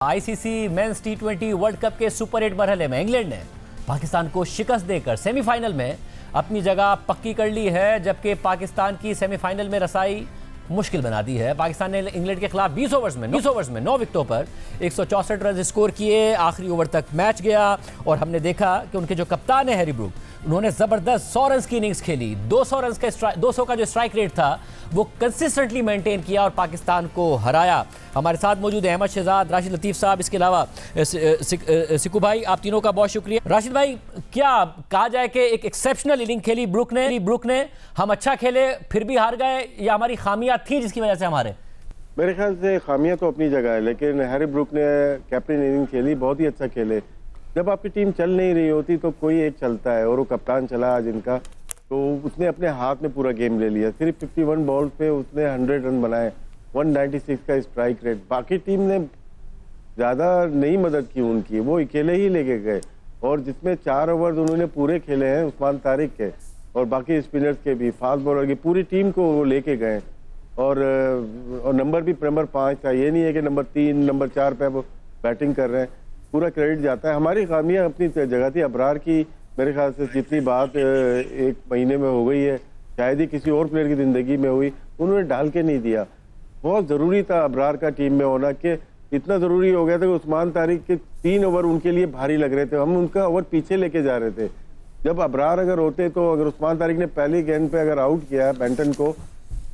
ICC men's टी20 world cup के super 8 मरहले में इंग्लैंड ने पाकिस्तान को शिकस्त देकर सेमीफाइनल में अपनी जगह पक्की कर ली है, जबकि पाकिस्तान की सेमीफाइनल में रसाई मुश्किल बना दी है। पाकिस्तान ने इंग्लैंड के खिलाफ 20 ओवर्स में 9 विकेटों पर 164 रन स्कोर किए। आखिरी ओवर तक मैच गया और हमने देखा कि उनके जो कप्तान है हैरी ब्रूक, उन्होंने जबरदस्त 100 रन की इनिंग्स खेली। 200 का जो स्ट्राइक रेट था वो कंसिस्टेंटली मेंटेन किया और पाकिस्तान को हराया। हमारे साथ मौजूद है अहमद शहजाद, राशिद लतीफ़ साहब, इसके अलावा सिकू भाई। आप तीनों का बहुत शुक्रिया। राशिद भाई, क्या कहा जाए कि एक एक्सेप्शनल इनिंग खेली ब्रूक ने, हम अच्छा खेले फिर भी हार गए, या हमारी खामियां थी जिसकी वजह से हमारे? मेरे ख्याल से खामियां तो अपनी जगह है, लेकिन हैरी ब्रूक ने कैप्टन इनिंग खेली, बहुत ही अच्छा खेले। जब आपकी टीम चल नहीं रही होती तो कोई एक चलता है, और वो कप्तान चला आज इनका, तो उसने अपने हाथ में पूरा गेम ले लिया। सिर्फ 51 बॉल पे उसने 100 रन बनाए, 196 का स्ट्राइक रेट। बाकी टीम ने ज़्यादा नहीं मदद की उनकी, वो अकेले ही लेके गए। और जिसमें 4 ओवर उन्होंने पूरे खेले हैं उस्मान तारिक के और बाकी स्पिनर्स के भी, फास्ट बॉलर की, पूरी टीम को वो लेके गए। और नंबर भी नंबर 5 था, ये नहीं है कि नंबर 3 नंबर 4 पे वो बैटिंग कर रहे हैं। पूरा क्रेडिट जाता है। हमारी खामियां अपनी जगह थी। अबरार की मेरे ख्याल से जितनी बात एक महीने में हो गई है, शायद ही किसी और प्लेयर की ज़िंदगी में हुई, उन्होंने डाल के नहीं दिया। बहुत ज़रूरी था अबरार का टीम में होना, कि इतना ज़रूरी हो गया था कि उस्मान तारिक के 3 ओवर उनके लिए भारी लग रहे थे। हम उनका ओवर पीछे लेके जा रहे थे। जब अबरार अगर होते, तो अगर उस्मान तारिक ने पहली गेंद पे अगर आउट किया बेंटन को,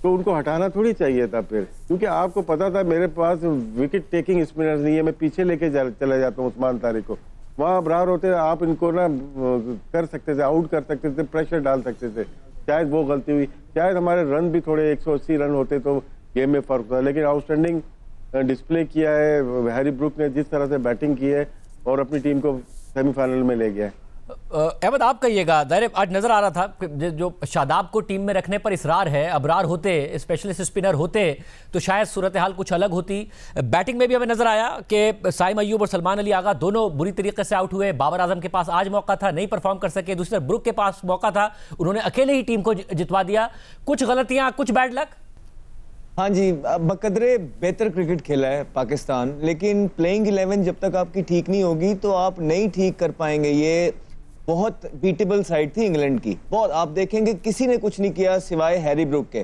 तो उनको हटाना थोड़ी चाहिए था फिर, क्योंकि आपको पता था मेरे पास विकेट टेकिंग स्पिनर्स नहीं है, मैं पीछे लेके चला जाता हूँ उस्मान तारिक को। वहाँ अबरार होते आप इनको ना कर सकते थे, आउट कर सकते थे, प्रेशर डाल सकते थे। शायद वो गलती हुई, शायद हमारे रन भी थोड़े 180 रन होते तो गेम में फर्क था। लेकिन आउटस्टैंडिंग डिस्प्ले किया है हैरी ब्रूक ने, जिस तरह से बैटिंग की है और अपनी टीम को सेमीफाइनल में ले गया है। अहमद, आप कहिएगा। दायरे आज नजर आ रहा था जो शादाब को टीम में रखने पर इसरार है, अबरार होते, स्पेशलिस्ट स्पिनर होते तो शायद सूरत हाल कुछ अलग होती। बैटिंग में भी हमें नजर आया कि साइम अय्यूब और सलमान अली आगा दोनों बुरी तरीके से आउट हुए। बाबर आजम के पास आज मौका था, नहीं परफॉर्म कर सके। दूसरी तरफ ब्रूक के पास मौका था, उन्होंने अकेले ही टीम को जितवा दिया। कुछ गलतियां, कुछ बैड लक। हाँ जी, बकदरे बेहतर क्रिकेट खेला है पाकिस्तान, लेकिन प्लेइंग 11 जब तक आपकी ठीक नहीं होगी तो आप नहीं ठीक कर पाएंगे। ये बहुत बीटेबल साइड थी इंग्लैंड की, बहुत। आप देखेंगे किसी ने कुछ नहीं किया सिवाय हैरी ब्रूक के।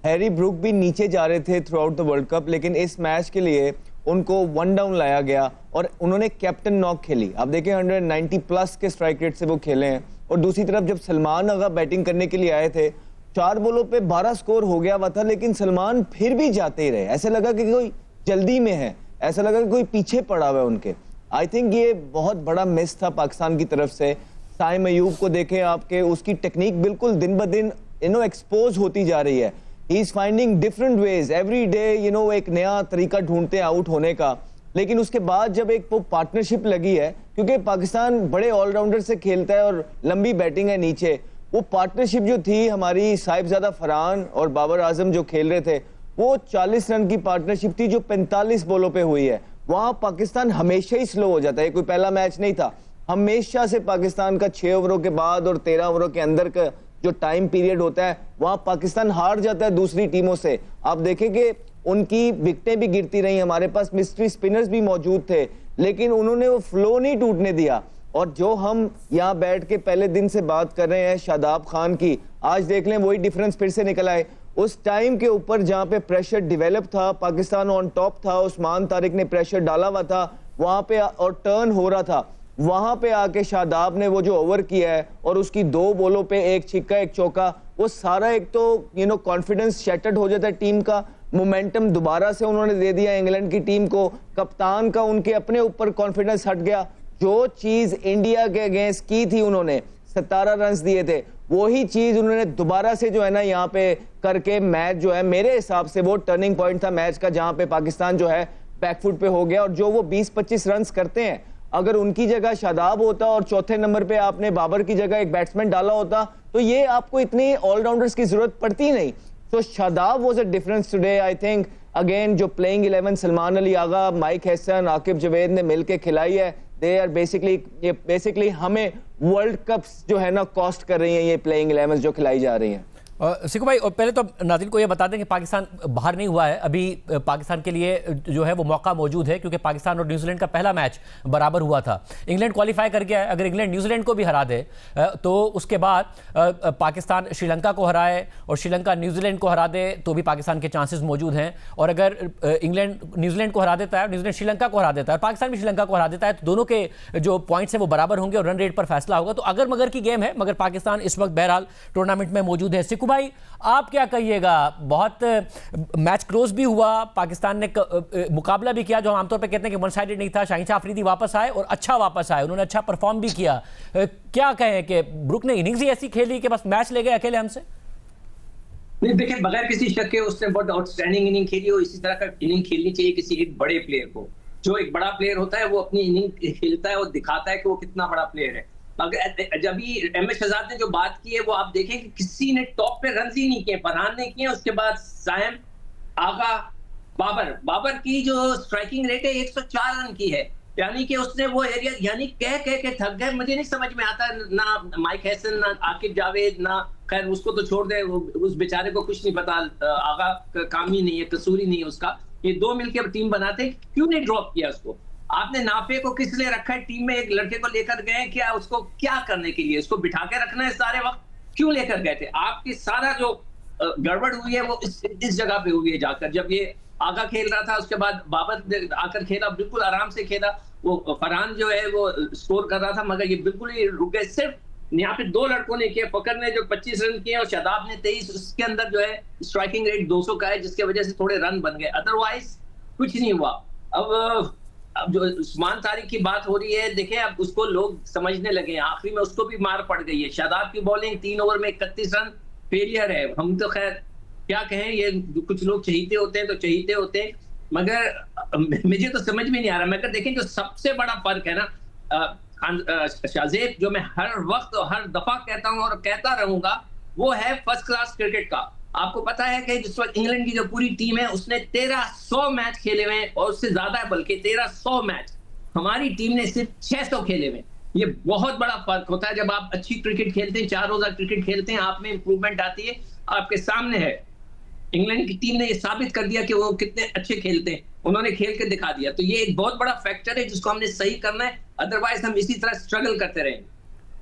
हैरी ब्रूक भी नीचे जा रहे थे through out the world cup, लेकिन इस मैच के लिए उनको 1 डाउन लाया गया और उन्होंने कैप्टन नॉक खेली। आप देखें 190 प्लस के स्ट्राइक रेट से वो खेले हैं। और दूसरी तरफ जब सलमान आगा बैटिंग करने के लिए आए थे, 4 बॉलों पे 12 स्कोर हो गया हुआ था, लेकिन सलमान फिर भी जाते ही रहे। ऐसे लगा कि कोई जल्दी में है, ऐसा लगा कि कोई पीछे पड़ा हुआ है उनके। आई थिंक ये बहुत बड़ा मिस था पाकिस्तान की तरफ से। साइम अयूब को देखें आपके, उसकी टेक्निक बिल्कुल दिन ब दिन एक्सपोज होती जा रही है। He is finding different ways every day, एक नया तरीका ढूंढते हैं आउट होने का। लेकिन उसके बाद जब एक वो पार्टनरशिप लगी है, क्योंकि पाकिस्तान बड़े ऑलराउंडर से खेलता है और लंबी बैटिंग है नीचे, वो पार्टनरशिप जो थी हमारी साहिबजादा फरहान और बाबर आजम जो खेल रहे थे, वो 40 रन की पार्टनरशिप थी जो 45 बॉलों पे हुई है। वहां पाकिस्तान हमेशा ही स्लो हो जाता है, कोई पहला मैच नहीं था। हमेशा से पाकिस्तान का 6 ओवरों के बाद और 13 ओवरों के अंदर का जो टाइम पीरियड होता है, वहां पाकिस्तान हार जाता है दूसरी टीमों से। आप देखें कि उनकी विकेटें भी गिरती रही, हमारे पास मिस्ट्री स्पिनर्स भी मौजूद थे, लेकिन उन्होंने वो फ्लो नहीं टूटने दिया। और जो हम यहाँ बैठ के पहले दिन से बात कर रहे हैं शादाब खान की, आज देख लें वही डिफरेंस फिर से निकल आए। उस टाइम के ऊपर जहाँ पे प्रेशर डिवेलप था, पाकिस्तान ऑन टॉप था, उस्मान तारिक ने प्रेशर डाला हुआ था वहां पे और टर्न हो रहा था, वहां पे आके शादाब ने वो जो ओवर किया है और उसकी 2 बॉलों पे 1 छिक्का 1 चौका, वो सारा एक तो कॉन्फिडेंस शैटर्ड हो जाता है टीम का। मोमेंटम दोबारा से उन्होंने दे दिया इंग्लैंड की टीम को। कप्तान का उनके अपने ऊपर कॉन्फिडेंस हट गया। जो चीज इंडिया के अगेंस्ट की थी, उन्होंने 17 रन दिए थे, वही चीज उन्होंने दोबारा से जो है ना यहाँ पे करके मैच जो है, मेरे हिसाब से वो टर्निंग पॉइंट था मैच का, जहां पे पाकिस्तान जो है बैकफुट पे हो गया। और जो वो 20-25 रन करते हैं, अगर उनकी जगह शादाब होता और चौथे नंबर पे आपने बाबर की जगह एक बैट्समैन डाला होता, तो ये आपको इतनी ऑलराउंडर्स की जरूरत पड़ती नहीं। तो Shadab was a difference today. I think again जो playing 11 Salman Ali Agha, mic Hesson, Aqib Javed ने मिलकर खिलाई है। दे आर बेसिकली हमें वर्ल्ड कप्स जो है ना कॉस्ट कर रही हैं, ये प्लेइंग 11 जो खिलाई जा रही हैं। सिकू भाई, और पहले तो नाज़रीन को ये बता दें कि पाकिस्तान बाहर नहीं हुआ है अभी। पाकिस्तान के लिए जो है वो मौका मौजूद है, क्योंकि पाकिस्तान और न्यूजीलैंड का पहला मैच बराबर हुआ था। इंग्लैंड क्वालिफाई कर गया है। अगर इंग्लैंड न्यूजीलैंड को भी हरा दे तो उसके बाद पाकिस्तान श्रीलंका को हराए और श्रीलंका न्यूजीलैंड को हरा दे तो भी पाकिस्तान के चांसेस मौजूद हैं। और अगर इंग्लैंड न्यूजीलैंड को हरा देता है, न्यूजीलैंड श्रीलंका को हरा देता है, पाकिस्तान भी श्रीलंका को हरा देता है, तो दोनों के जो पॉइंट्स हैं वो बराबर होंगे और रन रेट पर फैसला होगा। तो अगर मगर की गेम है, मगर पाकिस्तान इस वक्त बहरहाल टूर्नामेंट में मौजूद है। सिकू भाई, आप क्या कहिएगा? बहुत मैच क्लोज भी हुआ, पाकिस्तान ने मुकाबला भी किया जो हम आमतौर पे कहते हैं कि वन साइडेड नहीं था। शाहीन शाह अफरीदी वापस आए और अच्छा वापस आए, उन्होंने अच्छा परफॉर्म भी किया। क्या कहें कि ब्रुक ने इनिंग्स ही ऐसी खेली कि बस मैच ले गए अकेले हमसे? नहीं, देखिए, बगैर किसी शक के उसने बहुत आउटस्टैंडिंग इनिंग खेली और इसी तरह का इनिंग खेलनी चाहिए किसी एक बड़े प्लेयर को। जो एक बड़ा प्लेयर होता है वो अपनी इनिंग खेलता है और दिखाता है कि वो कितना बड़ा प्लेयर है। जब एमएस शहजाद ने जो बात की है वो आप देखें कि किसी ने टॉप पे रन ही नहीं किए। फरहान ने किए, उसके बाद साइम, आगा, बाबर की जो स्ट्राइकिंग रेट है 104 रन की है। यानी कि उसने वो एरिया यानी कह के थक गए। मुझे नहीं समझ में आता, ना माइक हैसन, ना आकिब जावेद, ना खैर उसको तो छोड़ दे, उस बेचारे को कुछ नहीं पता, आगा का काम ही नहीं है, कसूर ही नहीं है उसका। ये दो मिलकर टीम बनाते, क्यों नहीं ड्रॉप किया उसको? आपने नाफे को किस लिए रखा है टीम में? एक लड़के को लेकर गए क्या? उसको क्या करने के लिए? उसको बिठा के रखना है सारे वक्त? क्यों लेकर गए थे? आपकी सारा जो गड़बड़ हुई है वो इस जगह पे हुई है जाकर। जब ये आगा खेल रहा था उसके बाद बाबर आकर खेला, बिल्कुल आराम से खेला। वो फरहान जो है वो स्कोर कर रहा था मगर ये बिल्कुल ही रुक गए। सिर्फ यहाँ पे दो लड़कों ने किए, फकर ने जो 25 रन किए और शादाब ने 23। उसके अंदर जो है स्ट्राइकिंग रेट 200 का है, जिसके वजह से थोड़े रन बन गए, अदरवाइज कुछ नहीं हुआ। अब जो उस्मान तारिक की बात हो रही है, देखें अब उसको लोग समझने लगे, आखिरी में उसको भी मार पड़ गई है। शादाब की बॉलिंग 3 ओवर में 31 रन फेलियर है। हम तो खैर क्या कहें, ये कुछ लोग चहीते होते हैं तो चहीते होते हैं, मगर मुझे तो समझ में नहीं आ रहा। मगर देखें जो सबसे बड़ा फर्क है ना शाहजेब, जो मैं हर वक्त और हर दफा कहता हूं और कहता रहूंगा, वो है फर्स्ट क्लास क्रिकेट का। आपको पता है कि जिस वक्त इंग्लैंड की जो पूरी टीम है उसने 1300 मैच खेले हुए हैं और उससे ज्यादा है, बल्कि 1300 मैच। हमारी टीम ने सिर्फ 600 खेले हुए। ये बहुत बड़ा फर्क होता है। जब आप अच्छी क्रिकेट खेलते हैं, 4 रोजा क्रिकेट खेलते हैं, आप में इंप्रूवमेंट आती है। आपके सामने है इंग्लैंड की टीम ने ये साबित कर दिया कि वो कितने अच्छे खेलते हैं, उन्होंने खेल के दिखा दिया। तो ये एक बहुत बड़ा फैक्टर है जिसको हमने सही करना है, अदरवाइज हम इसी तरह स्ट्रगल करते रहेंगे।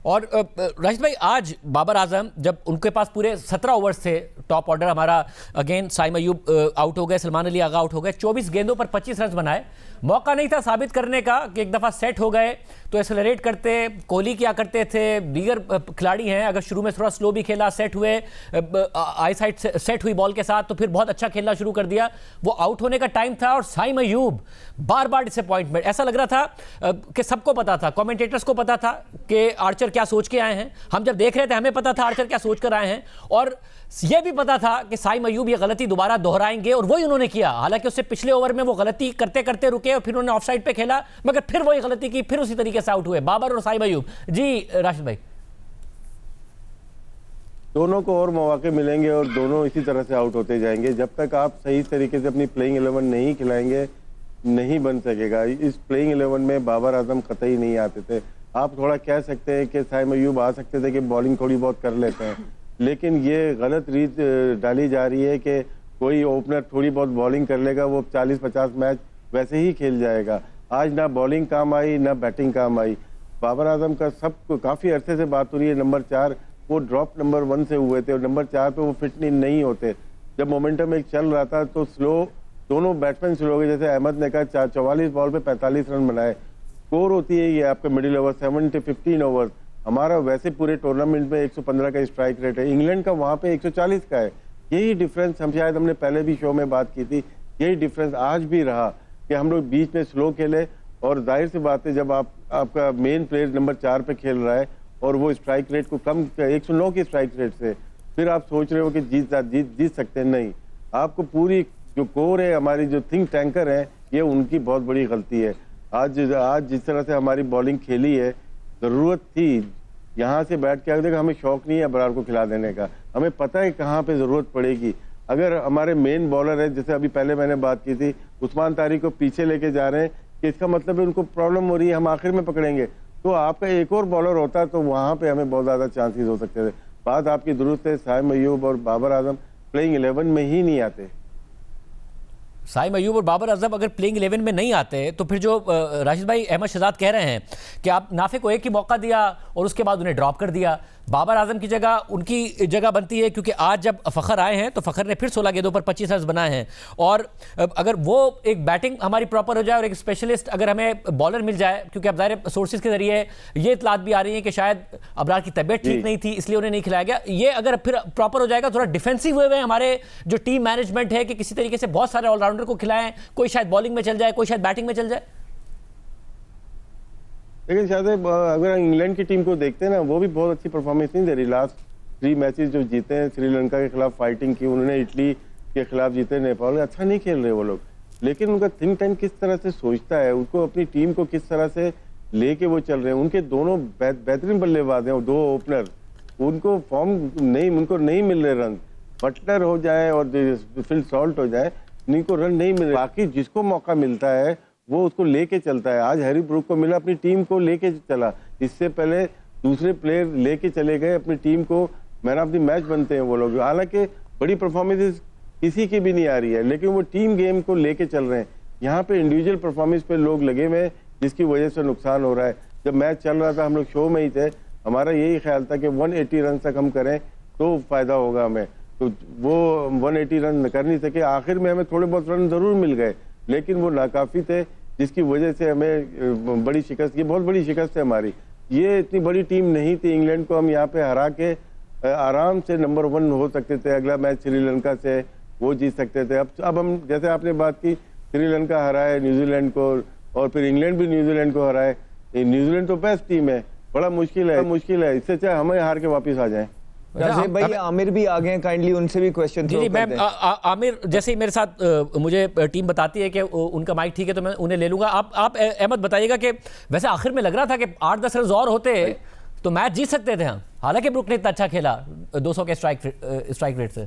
और राशिद भाई, आज बाबर आजम जब उनके पास पूरे 17 ओवर्स थे, टॉप ऑर्डर हमारा अगेन साइम अयूब आउट हो गए, सलमान अली आगा आउट हो गए, 24 गेंदों पर 25 रन बनाए। मौका नहीं था साबित करने का कि एक दफ़ा सेट हो गए तो एक्सेलरेट करते। कोहली क्या करते थे, दीगर खिलाड़ी हैं, अगर शुरू में थोड़ा स्लो भी खेला, सेट हुए, आई साइड सेट हुई बॉल के साथ, तो फिर बहुत अच्छा खेलना शुरू कर दिया। वो आउट होने का टाइम था और साइम अयूब बार बार डिसअपॉइंटमेंट। ऐसा लग रहा था कि सबको पता था, कमेंटेटर्स को पता था कि आर्चर क्या सोच के आए हैं। हम जब देख रहे थे हमें पता था आर्चर क्या सोच कर आए हैं, और यह भी पता था कि साइम अयूब ये गलती दोबारा दोहराएंगे, और वही उन्होंने किया। हालांकि उससे पिछले ओवर में वो गलती करते करते रुके और फिर उन्होंने ऑफसाइड पे खेला, मगर फिर वही गलती की, फिर उसी तरीके से आउट हुए बाबर और साइम अयूब। जी राशिद भाई, दोनों को और मौके मिलेंगे और दोनों इसी तरह से आउट होते जाएंगे। जब तक आप सही तरीके से अपनी प्लेइंग 11 नहीं खिलाएंगे, नहीं बन सकेगा। इस प्लेइंग 11 में बाबर आजम कतई नहीं आते थे। आप थोड़ा कह सकते हैं कि साइम अयूब आ सकते थे कि बॉलिंग थोड़ी बहुत कर लेते हैं, लेकिन ये गलत रीत डाली जा रही है कि कोई ओपनर थोड़ी बहुत बॉलिंग कर लेगा, वो 40-50 मैच वैसे ही खेल जाएगा। आज ना बॉलिंग काम आई ना बैटिंग काम आई। बाबर आजम का सब काफ़ी अरसे से बात हो रही है, नंबर 4 वो ड्रॉप नंबर 1 से हुए थे और नंबर 4 पे वो फिट नहीं होते। जब मोमेंटम एक चल रहा था तो स्लो, दोनों बैट्समैन स्लो हो गए। जैसे अहमद ने कहा 44 बॉल पे 45 रन बनाए। स्कोर होती है ये आपके मिडिल ओवर 7 to 15 ओवर। हमारा वैसे पूरे टूर्नामेंट में 115 का स्ट्राइक रेट है, इंग्लैंड का वहाँ पे 140 का है। यही डिफरेंस हम शायद हमने पहले भी शो में बात की थी, यही डिफरेंस आज भी रहा कि हम लोग बीच में स्लो खेले। और जाहिर सी बात है जब आपका मेन प्लेयर नंबर 4 पे खेल रहा है और वो स्ट्राइक रेट को कम 109 की स्ट्राइक रेट से फिर आप सोच रहे हो कि जीत सकते हैं, नहीं। आपको पूरी जो कोर है, हमारी जो थिंक टैंकर है, ये उनकी बहुत बड़ी गलती है। आज जिस तरह से हमारी बॉलिंग खेली है, ज़रूरत थी यहाँ से बैठ के, अगर हमें शौक नहीं है अबरार को खिला देने का, हमें पता है कहाँ पे ज़रूरत पड़ेगी। अगर हमारे मेन बॉलर है, जैसे अभी पहले मैंने बात की थी, उस्मान तारिक को पीछे लेके जा रहे हैं कि इसका मतलब है उनको प्रॉब्लम हो रही है, हम आखिर में पकड़ेंगे। तो आपका एक और बॉलर होता तो वहाँ पे हमें बहुत ज़्यादा चांसेस हो सकते थे। बात आपकी दुरुस्त है, शाहिद अयूब और बाबर आजम प्लेइंग 11 में ही नहीं आते। साइम अयूब और बाबर आजम अगर प्लेइंग 11 में नहीं आते तो फिर जो राशिद भाई अहमद शहजाद कह रहे हैं कि आप नाफे को एक ही मौका दिया और उसके बाद उन्हें ड्रॉप कर दिया, बाबर आजम की जगह उनकी जगह बनती है, क्योंकि आज जब फ़खर आए हैं तो फ़खर ने फिर 16 गेंदों पर 25 रन बनाए हैं। और अगर वो एक बैटिंग हमारी प्रॉपर हो जाए और एक स्पेशलिस्ट अगर हमें बॉलर मिल जाए, क्योंकि अब ज़ाहिर सोर्सेज के जरिए ये इतलात भी आ रही है कि शायद अबरार की तबीयत ठीक नहीं थी इसलिए उन्हें नहीं खिलाया गया, ये अगर फिर प्रॉपर हो जाएगा, थोड़ा डिफेंसिव वे में हमारे जो टीम मैनेजमेंट है कि किसी तरीके से बहुत सारे ऑलराउंडर को खिलाएं, कोई शायद बॉलिंग में चल जाए, कोई शायद बैटिंग में चल जाए। लेकिन शायद अगर इंग्लैंड की टीम को देखते हैं ना, वो भी बहुत अच्छी परफॉर्मेंस नहीं दे रही। लास्ट 3 मैचेस जो जीते हैं, श्रीलंका के खिलाफ फाइटिंग की उन्होंने, इटली के खिलाफ जीते, नेपाल, अच्छा नहीं खेल रहे वो लोग। लेकिन उनका थिंक टैंक किस तरह से सोचता है, उनको अपनी टीम को किस तरह से लेके वो चल रहे हैं। उनके दोनों बेहतरीन बल्लेबाज हैं, 2 ओपनर, उनको फॉर्म नहीं, उनको नहीं मिल रहे रन। बटलर हो जाए और फिल सॉल्ट हो जाए, इनको रन नहीं मिल रहे। बाकी जिसको मौका मिलता है वो उसको लेके चलता है। आज हैरी ब्रूक को मिला, अपनी टीम को लेके चला। इससे पहले दूसरे प्लेयर लेके चले गए अपनी टीम को, मैन ऑफ द मैच बनते हैं वो लोग। हालांकि बड़ी परफॉर्मेंस किसी की भी नहीं आ रही है, लेकिन वो टीम गेम को लेके चल रहे हैं। यहाँ पे इंडिविजुअल परफॉर्मेंस पे लोग लगे हुए हैं, जिसकी वजह से नुकसान हो रहा है। जब मैच चल रहा था, हम लोग शो में ही थे, हमारा यही ख्याल था कि 180 रन तक हम करें तो फायदा होगा हमें, तो वो 180 रन कर नहीं सके। आखिर में हमें थोड़े बहुत रन जरूर मिल गए, लेकिन वो नाकाफी थे, जिसकी वजह से हमें बड़ी शिकस्त, ये बहुत बड़ी शिकस्त है हमारी। ये इतनी बड़ी टीम नहीं थी, इंग्लैंड को हम यहाँ पे हरा के आराम से नंबर 1 हो सकते थे। अगला मैच श्रीलंका से वो जीत सकते थे। अब हम, जैसे आपने बात की, श्रीलंका हराए न्यूजीलैंड को और फिर इंग्लैंड भी न्यूजीलैंड को हराए। न्यूजीलैंड तो बेस्ट टीम है, बड़ा मुश्किल है। इससे चाहे हमें हार के वापस आ जाए। भाई आमिर भी आ गए हैं, काइंडली उनसे भी क्वेश्चन जी मैम, आमिर जैसे ही मेरे साथ मुझे टीम बताती है कि उनका माइक ठीक है तो मैं उन्हें ले लूंगा। आप अहमद बताइएगा कि वैसे आखिर में लग रहा था कि 8-10 रन और होते तो मैच जीत सकते थे हम, हालांकि ब्रुक ने इतना अच्छा खेला 200 के स्ट्राइक रेट से।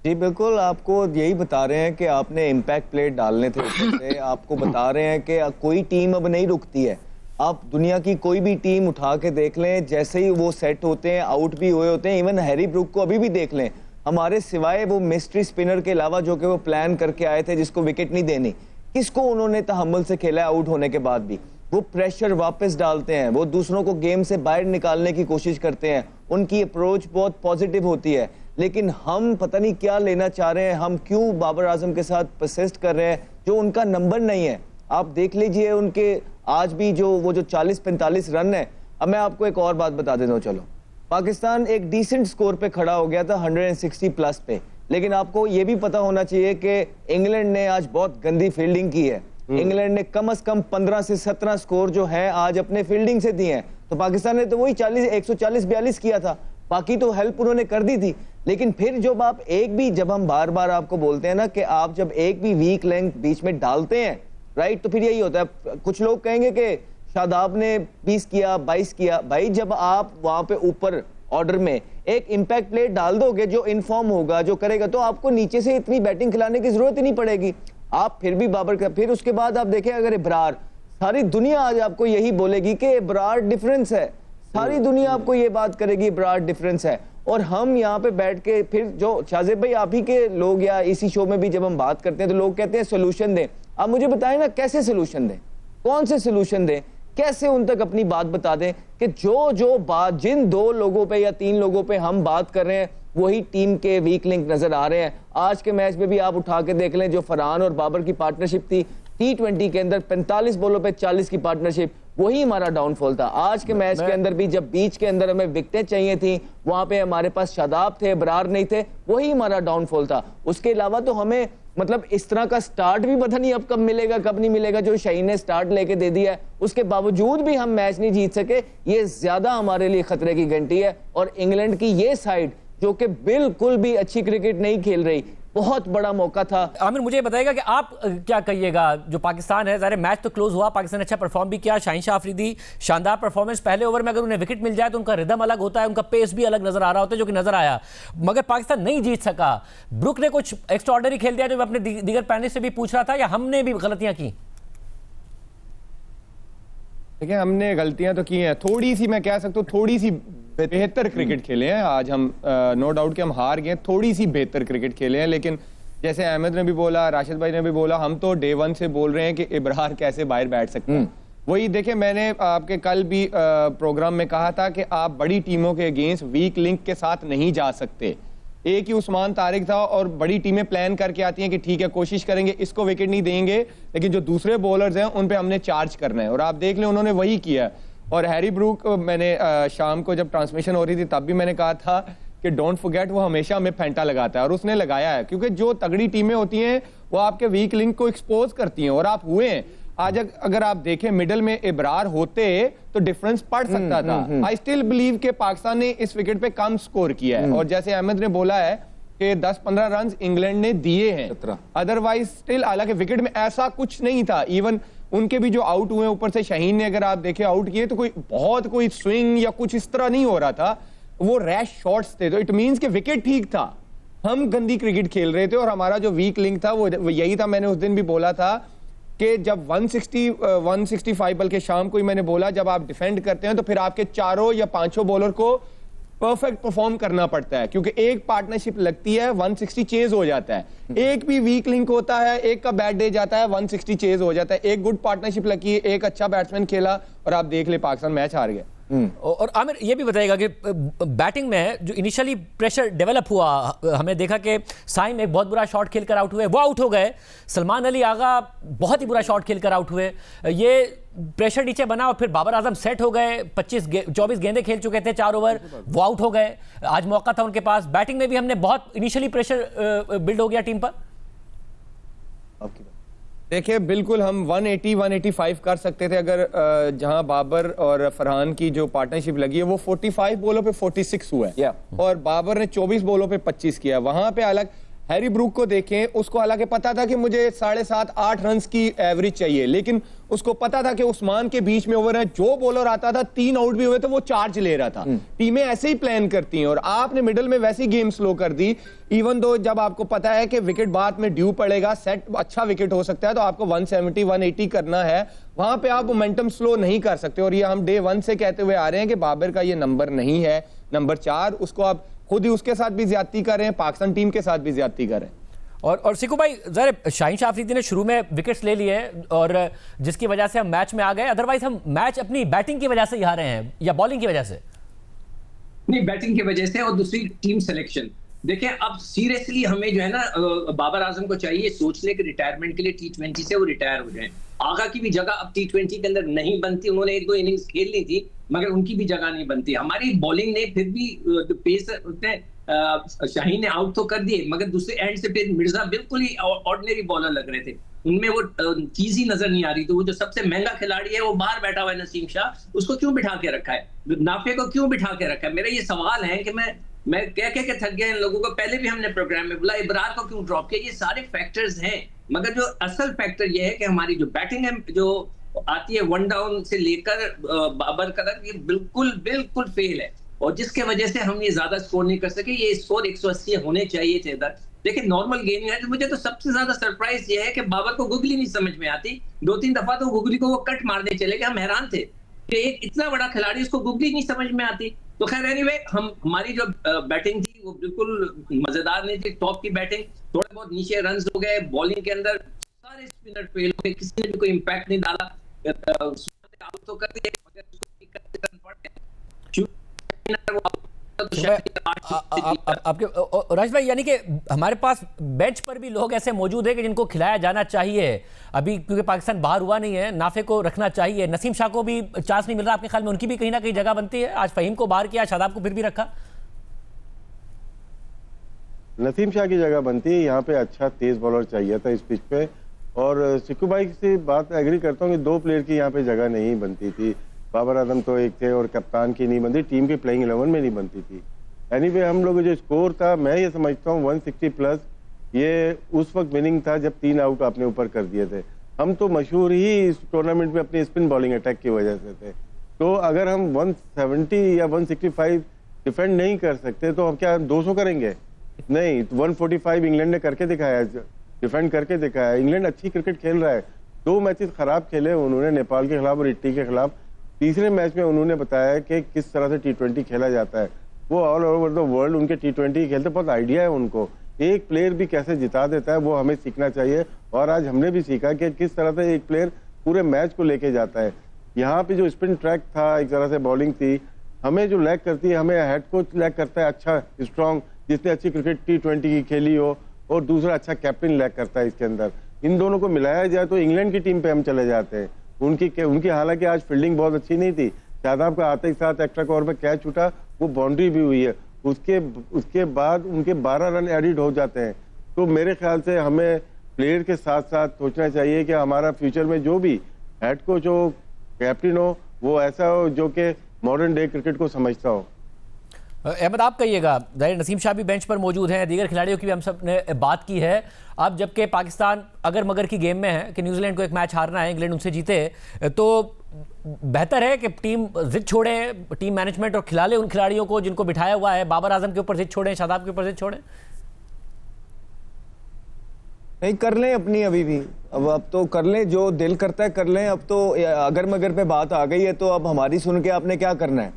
जी बिल्कुल, आपको यही बता रहे हैं कि आपने इम्पैक्ट प्लेयर डालने थे ऊपर से। आपको बता रहे हैं कि कोई टीम अब नहीं रुकती है। आप दुनिया की कोई भी टीम उठा के देख लें, जैसे ही वो सेट होते हैं, आउट भी हुए होते हैं। इवन हैरी ब्रूक को अभी भी देख लें, हमारे सिवाय वो मिस्ट्री स्पिनर के अलावा जो कि वो प्लान करके आए थे जिसको विकेट नहीं देनी, किसको उन्होंने तहम्मुल से खेला है आउट होने के बाद भी। वो प्रेशर वापस डालते हैं, वो दूसरों को गेम से बाहर निकालने की कोशिश करते हैं। उनकी अप्रोच बहुत पॉजिटिव होती है, लेकिन हम पता नहीं क्या लेना चाह रहे हैं। हम क्यों बाबर आजम के साथ परसिस्ट कर रहे हैं जो उनका नंबर नहीं है। आप देख लीजिए उनके आज भी जो 40-45 रन है। अब मैं आपको एक और बात बता देता हूँ। चलो, पाकिस्तान एक डिसेंट स्कोर पे खड़ा हो गया था 160 प्लस पे, लेकिन आपको ये भी पता होना चाहिए कि इंग्लैंड ने आज बहुत गंदी फील्डिंग की है। इंग्लैंड ने कम से कम 15 से 17 स्कोर जो है आज अपने फील्डिंग से दिए हैं। तो पाकिस्तान ने तो वही 140-42 किया था, बाकी तो हेल्प उन्होंने कर दी थी। लेकिन फिर जब आप जब हम बार बार आपको बोलते हैं ना कि आप जब एक भी वीक लेंथ बीच में डालते हैं, राइट, तो फिर यही होता है। कुछ लोग कहेंगे कि शादाब ने 20 किया, 22 किया। भाई जब आप वहां पे ऊपर ऑर्डर में एक इंपैक्ट प्लेयर डाल दोगे जो इनफॉर्म होगा, जो करेगा, तो आपको नीचे से इतनी बैटिंग खिलाने की जरूरत ही नहीं पड़ेगी। आप फिर भी बाबर का, फिर उसके बाद आप देखें अगर इब्रार, सारी दुनिया आज आपको यही बोलेगी कि इब्रार डिफरेंस है। सारी दुनिया आपको ये बात करेगी इब्रार डिफरेंस है। और हम यहाँ पे बैठ के फिर जो शाहजेब भाई आप ही के लोग या इसी शो में भी जब हम बात करते हैं तो लोग कहते हैं सोल्यूशन दें। आप मुझे बताएं ना, कैसे सोल्यूशन दें, कौन से सोल्यूशन दें, कैसे उन तक अपनी बात बता दें कि जो बात जिन 2 लोगों पे या 3 लोगों पे हम बात कर रहे हैं वही टीम के वीक लिंक नजर आ रहे हैं। आज के मैच में भी आप उठा के देख लें, जो फरहान और बाबर की पार्टनरशिप थी T20 के अंदर 45 बॉलों पे 40 की पार्टनरशिप, वही हमारा डाउनफॉल था। आज के मैच के अंदर भी जब बीच के अंदर हमें विकेटें चाहिए थी, वहां पे हमारे पास शादाब थे, बरार नहीं थे, वही हमारा डाउनफॉल था। उसके अलावा तो हमें मतलब इस तरह का स्टार्ट भी पता नहीं अब कब मिलेगा कब नहीं मिलेगा, जो शाहीन ने स्टार्ट लेके दे दिया है, उसके बावजूद भी हम मैच नहीं जीत सके। ये ज्यादा हमारे लिए खतरे की घंटी है। और इंग्लैंड की ये साइड जो कि बिल्कुल भी अच्छी क्रिकेट नहीं खेल रही, बहुत बड़ा मौका था। आमिर मुझे बताइएगा कि आप क्या कहिएगा, जो पाकिस्तान है, ज़ाहिर मैच तो क्लोज हुआ, पाकिस्तान अच्छा परफॉर्म भी किया, शाहीन शाह अफरीदी शानदार परफॉर्मेंस, पहले ओवर में अगर उन्हें विकेट मिल जाए तो उनका रिदम अलग होता है, उनका पेस भी अलग नजर आ रहा होता है, जो कि नजर आया, मगर पाकिस्तान नहीं जीत सका। ब्रुक ने कुछ एक्स्ट्राऑर्डिनरी खेल दिया, जो मैं अपने दीगर पैनलिस्ट से भी पूछ रहा था, या हमने भी गलतियां की? देखिए, हमने गलतियां तो की हैं, थोड़ी सी मैं कह सकता हूँ, थोड़ी सी बेहतर क्रिकेट खेले हैं आज हम। नो डाउट कि हम हार गए, थोड़ी सी बेहतर क्रिकेट खेले हैं, लेकिन जैसे अहमद ने भी बोला, राशिद भाई ने भी बोला, हम तो डे वन से बोल रहे हैं कि इब्रार कैसे बाहर बैठ सकते हैं। वही देखे, मैंने आपके कल भी प्रोग्राम में कहा था कि आप बड़ी टीमों के अगेंस्ट वीक लिंक के साथ नहीं जा सकते। एक ही उस्मान तारिक था और बड़ी टीमें प्लान करके आती हैं कि ठीक है कोशिश करेंगे, इसको विकेट नहीं देंगे, लेकिन जो दूसरे बॉलर्स हैं उन पे हमने चार्ज करना है, और आप देख लें उन्होंने वही किया। और हैरी ब्रूक, मैंने शाम को जब ट्रांसमिशन हो रही थी तब भी मैंने कहा था कि डोंट फॉरगेट, वो हमेशा हमें फेंटा लगाता है, और उसने लगाया है, क्योंकि जो तगड़ी टीमें होती हैं वो आपके वीक लिंक को एक्सपोज करती हैं, और आप हुए हैं। आज अगर आप देखें मिडल में इब्रार होते तो डिफरेंस पड़ सकता था। आई स्टिल बिलीव कि पाकिस्तान ने इस विकेट पे कम स्कोर किया है, और जैसे अहमद ने बोला है कि 10-15 रन इंग्लैंड ने दिए हैं, अदरवाइज स्टिल, हालांकि विकेट में ऐसा कुछ नहीं था। इवन उनके भी जो आउट हुए, ऊपर से शाहीन ने अगर आप देखें आउट किए, तो कोई स्विंग या कुछ इस तरह नहीं हो रहा था, वो रैश शॉट्स थे, तो इट मींस कि विकेट ठीक था। हम गंदी क्रिकेट खेल रहे थे, और हमारा जो वीक लिंक था वो यही था। मैंने उस दिन भी बोला था कि जब 165 बल्कि शाम को ही मैंने बोला, जब आप डिफेंड करते हैं तो फिर आपके 4 या 5 बॉलर को परफेक्ट परफॉर्म करना पड़ता है, क्योंकि एक पार्टनरशिप लगती है 160 चेज हो जाता है। एक भी वीक लिंक होता है, एक का बैड डे जाता है, 160 चेज हो जाता है। एक गुड पार्टनरशिप लगी, एक अच्छा बैट्समैन खेला, और आप देख ले पाकिस्तान मैच हार गया। और आमिर ये भी बताइएगा कि बैटिंग में जो इनिशियली प्रेशर डेवलप हुआ, हमने देखा कि साइम एक बहुत बुरा शॉट खेलकर आउट हुए, वो आउट हो गए। सलमान अली आगा बहुत ही बुरा शॉट खेलकर आउट हुए। ये प्रेशर नीचे बना, और फिर बाबर आजम सेट हो गए, 24 गेंदें खेल चुके थे 4 ओवर, वो आउट हो गए। आज मौका था उनके पास। बैटिंग में भी हमने बहुत इनिशियली प्रेशर बिल्ड हो गया टीम पर। देखिए, बिल्कुल हम 180-185 कर सकते थे अगर जहां बाबर और फरहान की जो पार्टनरशिप लगी है वो 45 बॉलों पे 46 हुआ है, और बाबर ने 24 बॉलों पे 25 किया। वहां पे अलग हैरी ब्रूक को देखें, उसको हालांकि पता था कि मुझे 7.5-8 रन की एवरेज चाहिए, लेकिन उसको पता था कि उस्मान के बीच में ओवर है, जो बॉलर आता था 3 आउट भी हुए तो वो चार्ज ले रहा था। टीमें ऐसे ही प्लान करती हैं, और आपने मिडल में वैसी गेम स्लो कर दी। इवन दो जब आपको पता है कि विकेट बाद में ड्यू पड़ेगा, सेट अच्छा विकेट हो सकता है, तो आपको 170-180 करना है, वहां पे आप मोमेंटम स्लो नहीं कर सकते। और ये हम डे 1 से कहते हुए आ रहे हैं कि बाबर का ये नंबर नहीं है, नंबर 4, उसको आप खुद ही उसके साथ भी ज्यादती कर रहे हैं, पाकिस्तान टीम के साथ भी ज्यादती कर रहे हैं। और सिकू भाई, जरा शाहीन शाह अफरीदी ने शुरू में विकेट्स ले लिए, और जिसकी वजह से हम मैच में आ गए। अदरवाइज हम मैच अपनी बैटिंग की वजह से ही हारे हैं, या बॉलिंग की वजह से? नहीं, बैटिंग की वजह से, और दूसरी टीम सिलेक्शन। देखिए, अब सीरियसली हमें जो है ना, बाबर आजम को चाहिए सोचने के रिटायरमेंट के लिए T20 से वो रिटायर हो जाए। आगा की भी जगह अब T20 के अंदर नहीं बनती। उन्होंने 1-2 इनिंग्स खेल ली थी, मगर उनकी भी जगह नहीं बनती। हमारी बॉलिंग ने फिर भी पेस उसने शाहीन ने आउट तो कर दिए, मगर दूसरे एंड से फिर मिर्जा बिल्कुल ही ऑर्डिनरी बॉलर लग रहे थे, उनमें वो चीज ही नजर नहीं आ रही। तो वो जो सबसे महंगा खिलाड़ी है वो बाहर बैठा हुआ है, नसीम शाह, उसको क्यों बिठा के रखा है? नाफे को क्यों बिठा के रखा है? मेरा ये सवाल है कि मैं कह के थक गया इन लोगों को। पहले भी हमने प्रोग्राम में बोला, इब्रार को क्यों ड्रॉप किया? ये सारे फैक्टर्स हैं, मगर जो असल फैक्टर ये है कि हमारी जो बैटिंग है, जो आती है 1 डाउन से लेकर बाबर का तक, ये बिल्कुल फेल है, और जिसके वजह से हम ये ज्यादा स्कोर नहीं कर सके। ये स्कोर 180 होने चाहिए थे इधर। देखिए, नॉर्मल गेम है। तो मुझे तो सबसे ज्यादा सरप्राइज ये है कि बाबर को गुगली नहीं समझ में आती। 2-3 दफा तो गुगली को वो कट मारने चले गए, हम हैरान थे कि एक इतना बड़ा खिलाड़ी, उसको गुगली नहीं समझ में आती। तो खैर, एनीवे, हमारी जो बैटिंग थी वो बिल्कुल मजेदार नहीं थी। टॉप की बैटिंग, थोड़े बहुत नीचे रन हो गए। बॉलिंग के अंदर सारे स्पिनर फेल हो गए, किसी ने भी कोई इंपैक्ट नहीं डाला। आउट तो कर दिए, मगर उसको रन पड़े। आपके राज भाई, यानी कि हमारे पास बेंच पर भी लोग ऐसे मौजूद हैं कि जिनको खिलाया जाना चाहिए अभी, क्योंकि पाकिस्तान बाहर हुआ नहीं है। नाफे को रखना चाहिए, नसीम शाह को भी चांस नहीं मिल रहा। आपके ख्याल में उनकी भी कहीं ना कहीं जगह बनती है? आज फहीम को बाहर किया, शादाब को फिर भी रखा। नसीम शाह की जगह बनती है। यहाँ पे अच्छा तेज बॉलर चाहिए था इस पिच पे, और सिक्कू भाई से बात एग्री करता हूँ कि 2 प्लेयर की यहाँ पे जगह नहीं बनती थी। बाबर आजम तो एक थे, और कप्तान की नहीं बनती, टीम के प्लेइंग 11 में नहीं बनती थी। एनीवे, हम लोग जो स्कोर था, मैं ये समझता हूँ 160 प्लस, ये उस वक्त विनिंग था जब 3 आउट आपने ऊपर कर दिए थे। हम तो मशहूर ही इस टूर्नामेंट में अपनी स्पिन बॉलिंग अटैक की वजह से थे। तो अगर हम 170 या 165 डिफेंड नहीं कर सकते तो हम क्या 200 करेंगे? नहीं, 145 इंग्लैंड ने करके दिखाया, डिफेंड करके दिखाया। इंग्लैंड अच्छी क्रिकेट खेल रहा है। 2 मैचेस खराब खेले उन्होंने, नेपाल के खिलाफ और इटली के खिलाफ, तीसरे मैच में उन्होंने बताया कि किस तरह से T20 खेला जाता है। वो ऑल ओवर द वर्ल्ड उनके T20 खेलते, बहुत आइडिया है उनको। एक प्लेयर भी कैसे जिता देता है वो हमें सीखना चाहिए, और आज हमने भी सीखा कि किस तरह से एक प्लेयर पूरे मैच को लेके जाता है। यहाँ पे जो स्पिन ट्रैक था, एक तरह से बॉलिंग थी, हमें जो लैग करती है, हमें हेड कोच लैग करता है अच्छा स्ट्रॉन्ग, जिसने अच्छी क्रिकेट T20 की खेली हो, और दूसरा अच्छा कैप्टन लैग करता है इसके अंदर। इन दोनों को मिलाया जाए तो इंग्लैंड की टीम पे हम चले जाते हैं। उनकी हालांकि आज फील्डिंग बहुत अच्छी नहीं थी, शादाब का आते ही साथ एक्स्ट्रा कवर पे कैच उठा, वो बाउंड्री भी हुई है, उसके बाद उनके 12 रन एडिड हो जाते हैं। तो मेरे ख्याल से हमें प्लेयर के साथ साथ सोचना चाहिए कि हमारा फ्यूचर में जो भी हेड कोच हो, कैप्टन हो, वो ऐसा हो जो कि मॉडर्न डे क्रिकेट को समझता हो। अहमद, आप कहिएगा, जाहिर नसीम शाह भी बेंच पर मौजूद हैं, दीगर खिलाड़ियों की भी हम सब ने बात की है। अब जबकि पाकिस्तान अगर मगर की गेम में है कि न्यूजीलैंड को एक मैच हारना है, इंग्लैंड उनसे जीते, तो बेहतर है कि टीम जिद छोड़े, टीम मैनेजमेंट, और खिला ले उन खिलाड़ियों को जिनको बिठाया हुआ है। बाबर आजम के ऊपर जिद छोड़ें, शादाब के ऊपर जिद छोड़ें? नहीं, कर लें अपनी अभी भी, अब तो कर लें, जो दिल करता है कर लें। अब तो अगर मगर पे बात आ गई है तो अब हमारी सुन के आपने क्या करना है?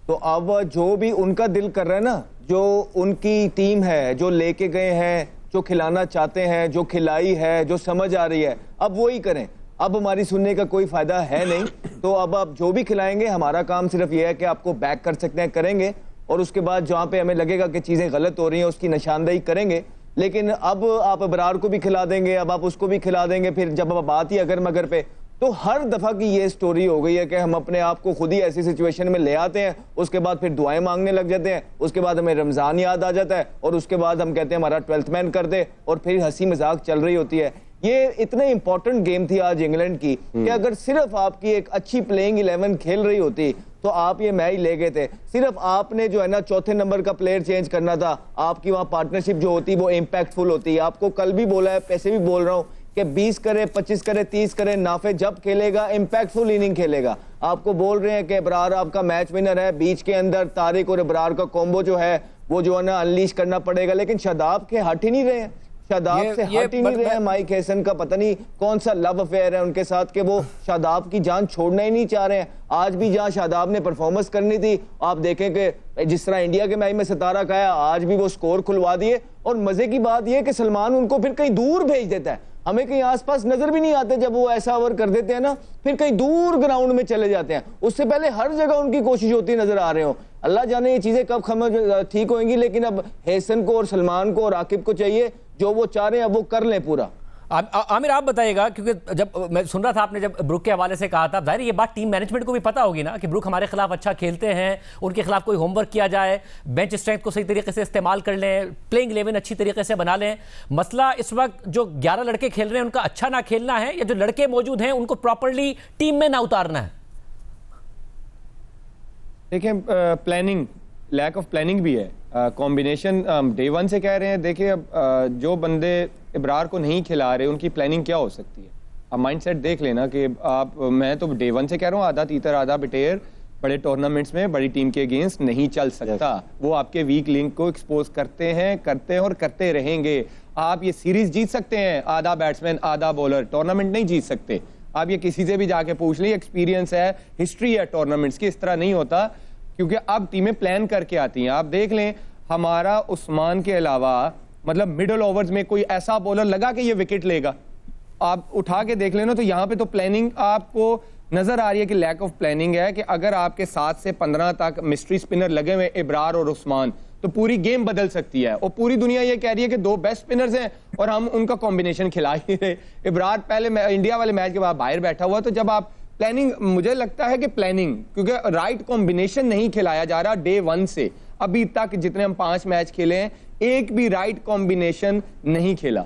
तो अब जो भी उनका दिल कर रहा है ना, जो उनकी टीम है, जो लेके गए हैं, जो खिलाना चाहते हैं, जो खिलाई है, जो समझ आ रही है, अब वो ही करें। अब हमारी सुनने का कोई फायदा है नहीं। तो अब आप जो भी खिलाएंगे, हमारा काम सिर्फ ये है कि आपको बैक कर सकते हैं, करेंगे, और उसके बाद जहाँ पे हमें लगेगा कि चीज़ें गलत हो रही हैं उसकी निशानदेही करेंगे। लेकिन अब आप इब्रार को भी खिला देंगे, अब आप उसको भी खिला देंगे, फिर जब अब बात ही अगर मगर पे, तो हर दफा की ये स्टोरी हो गई है कि हम अपने आप को खुद ही ऐसी सिचुएशन में ले आते हैं, उसके बाद फिर दुआएं मांगने लग जाते हैं, उसके बाद हमें रमजान याद आ जाता है, और उसके बाद हम कहते हैं हमारा 12th मैन कर दे, और फिर हंसी मजाक चल रही होती है। ये इतने इंपॉर्टेंट गेम थी आज इंग्लैंड की कि अगर सिर्फ आपकी एक अच्छी प्लेइंग 11 खेल रही होती तो आप ये मैच ले गए थे। सिर्फ आपने जो है ना चौथे नंबर का प्लेयर चेंज करना था, आपकी वहां पार्टनरशिप जो होती वो इंपैक्टफुल होती। आपको कल भी बोला है, पैसे भी बोल रहा हूं कि 20 करे, 25 करे, 30 करे, नाफे जब खेलेगा इंपैक्टफुल इनिंग खेलेगा। आपको बोल रहे हैं कि इब्रार आपका मैच विनर है, बीच के अंदर तारिक और इब्रार का कॉम्बो जो है वो जो है ना अनलीश करना पड़ेगा, लेकिन शादाब के हट ही नहीं रहे हैं, शादाब से हट ही नहीं रहे हैं। माइक हैसन का पता नहीं कौन सा लव अफेयर है उनके साथ कि वो शादाब की जान छोड़ना ही नहीं चाह रहे हैं। आज भी जहां शादाब ने परफॉर्मेंस करनी थी, आप देखें कि जिस तरह इंडिया के मैच में सितारा खाया, आज भी वो स्कोर खुलवा दिए। और मजे की बात यह कि सलमान उनको फिर कहीं दूर भेज देता है, हमें कहीं आसपास नजर भी नहीं आते। जब वो ऐसा ओवर कर देते हैं ना, फिर कहीं दूर ग्राउंड में चले जाते हैं। उससे पहले हर जगह उनकी कोशिश होती नजर आ रहे हो। अल्लाह जाने ये चीजें कब ठीक होंगी, लेकिन अब हैसन को और सलमान को और आकिब को चाहिए जो वो चाह रहे हैं अब वो कर लें पूरा। आमिर, आप बताइएगा, क्योंकि जब मैं सुन रहा था आपने जब ब्रुक के हवाले से कहा था, जाहिर ये बात टीम मैनेजमेंट को भी पता होगी ना कि ब्रुक हमारे खिलाफ अच्छा खेलते हैं, उनके खिलाफ कोई होमवर्क किया जाए, बेंच स्ट्रेंथ को सही तरीके से इस्तेमाल कर लें, प्लेइंग 11 अच्छी तरीके से बना लें। मसला इस वक्त जो 11 लड़के खेल रहे हैं उनका अच्छा ना खेलना है, या जो लड़के मौजूद हैं उनको प्रॉपरली टीम में ना उतारना है? देखिए, प्लानिंग, लैक ऑफ प्लानिंग भी है, कॉम्बिनेशन डे 1 से कह रहे हैं। देखिए, अब जो बंदे इब्रार को नहीं खिला रहे उनकी प्लानिंग क्या हो सकती है? अब माइंडसेट देख लेना कि आप, मैं तो डे 1 से कह रहा हूँ, आधा तीतर आधा बिटेर बड़े टूर्नामेंट्स में बड़ी टीम के अगेंस्ट नहीं चल सकता। वो आपके वीक लिंक को एक्सपोज करते हैं और करते रहेंगे। आप ये सीरीज जीत सकते हैं आधा बैट्समैन आधा बॉलर, टूर्नामेंट नहीं जीत सकते। आप ये किसी से भी जाके पूछ ली, एक्सपीरियंस है, हिस्ट्री है टूर्नामेंट्स की। इस तरह नहीं होता, क्योंकि अब टीमें प्लान करके आती हैं। आप देख लें, हमारा उस्मान के अलावा मतलब मिडल ओवर्स में कोई ऐसा बॉलर लगा कि ये विकेट लेगा, आप उठा के देख लेना। तो यहाँ पे तो प्लानिंग आपको नजर आ रही है कि लैक ऑफ प्लानिंग है, कि अगर आपके 7 से 15 तक मिस्ट्री स्पिनर लगे हुए इब्रार और उस्मान, तो पूरी गेम बदल सकती है। और पूरी दुनिया ये कह रही है कि 2 बेस्ट स्पिनर्स हैं और हम उनका कॉम्बिनेशन खिला ही रहे। इब्रार पहले इंडिया वाले मैच के बाद बाहर बैठा हुआ, तो जब आप प्लानिंग, मुझे लगता है कि प्लानिंग, क्योंकि राइट कॉम्बिनेशन नहीं खिलाया जा रहा डे 1 से। अभी तक जितने हम 5 मैच खेले हैं, एक भी राइट कॉम्बिनेशन नहीं खेला।